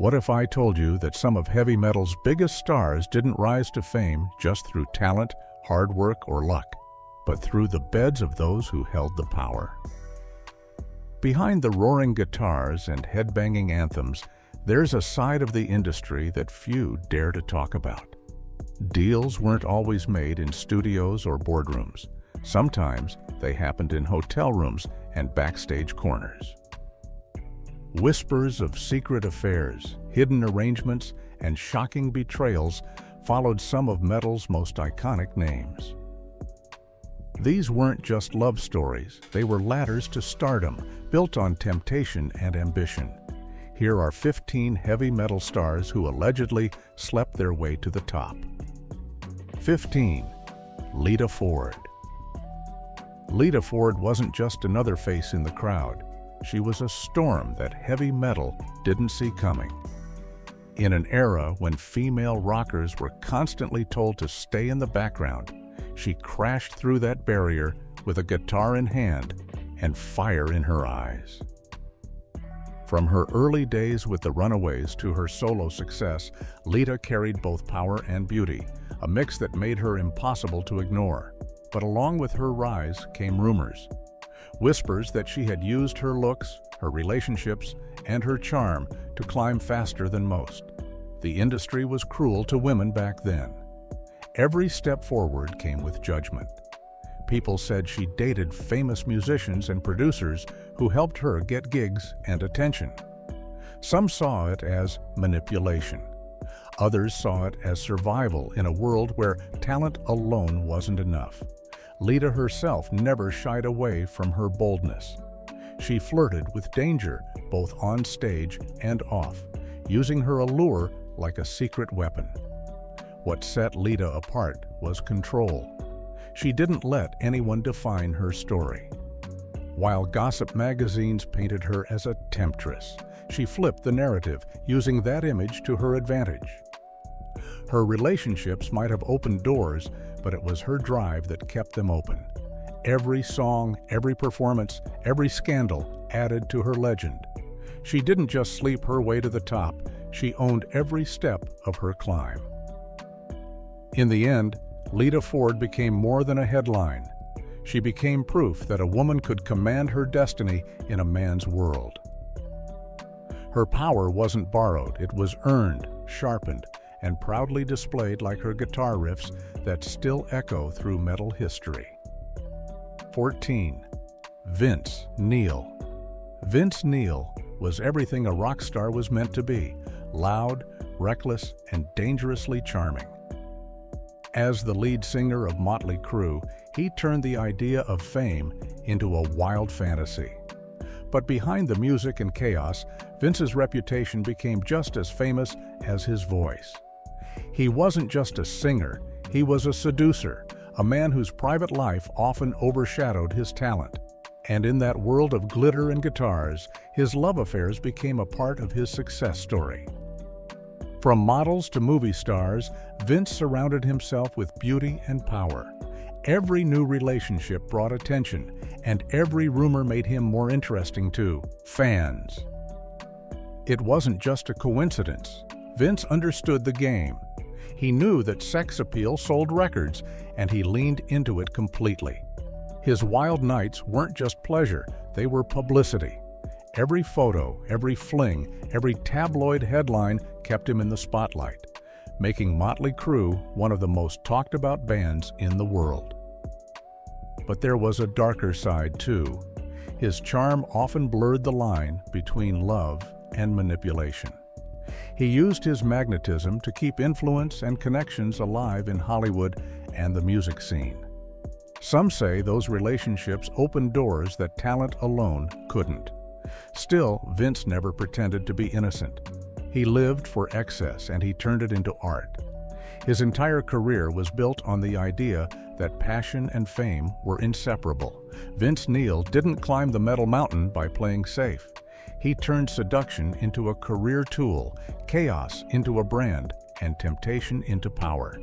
What if I told you that some of heavy metal's biggest stars didn't rise to fame just through talent, hard work, or luck, but through the beds of those who held the power? Behind the roaring guitars and headbanging anthems, there's a side of the industry that few dare to talk about. Deals weren't always made in studios or boardrooms. Sometimes they happened in hotel rooms and backstage corners. Whispers of secret affairs, hidden arrangements, and shocking betrayals followed some of metal's most iconic names. These weren't just love stories, they were ladders to stardom, built on temptation and ambition. Here are 15 heavy metal stars who allegedly slept their way to the top. 15. Lita Ford. Lita Ford wasn't just another face in the crowd. She was a storm that heavy metal didn't see coming. In an era when female rockers were constantly told to stay in the background, she crashed through that barrier with a guitar in hand and fire in her eyes. From her early days with the Runaways to her solo success, Lita carried both power and beauty, a mix that made her impossible to ignore. But along with her rise came rumors. Whispers that she had used her looks, her relationships, and her charm to climb faster than most. The industry was cruel to women back then. Every step forward came with judgment. People said she dated famous musicians and producers who helped her get gigs and attention. Some saw it as manipulation. Others saw it as survival in a world where talent alone wasn't enough. Lita herself never shied away from her boldness. She flirted with danger, both on stage and off, using her allure like a secret weapon. What set Lita apart was control. She didn't let anyone define her story. While gossip magazines painted her as a temptress, she flipped the narrative, using that image to her advantage. Her relationships might have opened doors, but it was her drive that kept them open. Every song, every performance, every scandal added to her legend. She didn't just sleep her way to the top, she owned every step of her climb. In the end, Lita Ford became more than a headline. She became proof that a woman could command her destiny in a man's world. Her power wasn't borrowed, it was earned, sharpened, and proudly displayed like her guitar riffs that still echo through metal history. 14. Vince Neil. Vince Neil was everything a rock star was meant to be: loud, reckless, and dangerously charming. As the lead singer of Motley Crue, he turned the idea of fame into a wild fantasy. But behind the music and chaos, Vince's reputation became just as famous as his voice. He wasn't just a singer, he was a seducer, a man whose private life often overshadowed his talent. And in that world of glitter and guitars, his love affairs became a part of his success story. From models to movie stars, Vince surrounded himself with beauty and power. Every new relationship brought attention, and every rumor made him more interesting to fans. It wasn't just a coincidence. Vince understood the game. He knew that sex appeal sold records, and he leaned into it completely. His wild nights weren't just pleasure, they were publicity. Every photo, every fling, every tabloid headline kept him in the spotlight, making Motley Crue one of the most talked about bands in the world. But there was a darker side too. His charm often blurred the line between love and manipulation. He used his magnetism to keep influence and connections alive in Hollywood and the music scene. Some say those relationships opened doors that talent alone couldn't. Still, Vince never pretended to be innocent. He lived for excess and he turned it into art. His entire career was built on the idea that passion and fame were inseparable. Vince Neil didn't climb the metal mountain by playing safe. He turned seduction into a career tool, chaos into a brand, and temptation into power.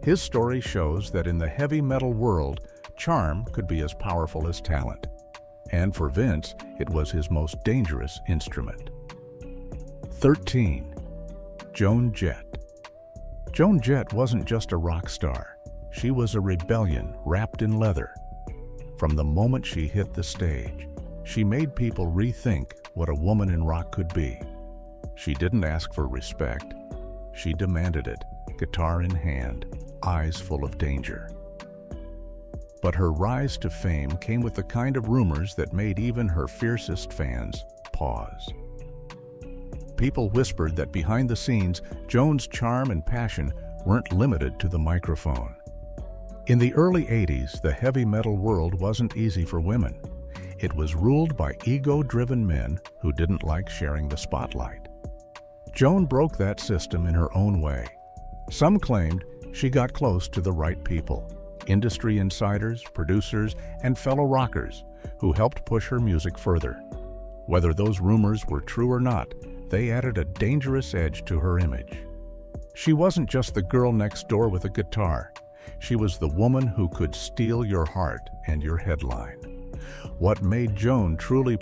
His story shows that in the heavy metal world, charm could be as powerful as talent. And for Vince, it was his most dangerous instrument. 13. Joan Jett. Joan Jett wasn't just a rock star. She was a rebellion wrapped in leather. From the moment she hit the stage, she made people rethink what a woman in rock could be. She didn't ask for respect. She demanded it, guitar in hand, eyes full of danger. But her rise to fame came with the kind of rumors that made even her fiercest fans pause. People whispered that behind the scenes, Joan's charm and passion weren't limited to the microphone. In the early 80s, the heavy metal world wasn't easy for women. It was ruled by ego-driven men who didn't like sharing the spotlight. Joan broke that system in her own way. Some claimed she got close to the right people, industry insiders, producers, and fellow rockers who helped push her music further. Whether those rumors were true or not, they added a dangerous edge to her image. She wasn't just the girl next door with a guitar. She was the woman who could steal your heart and your headline. What made Joan truly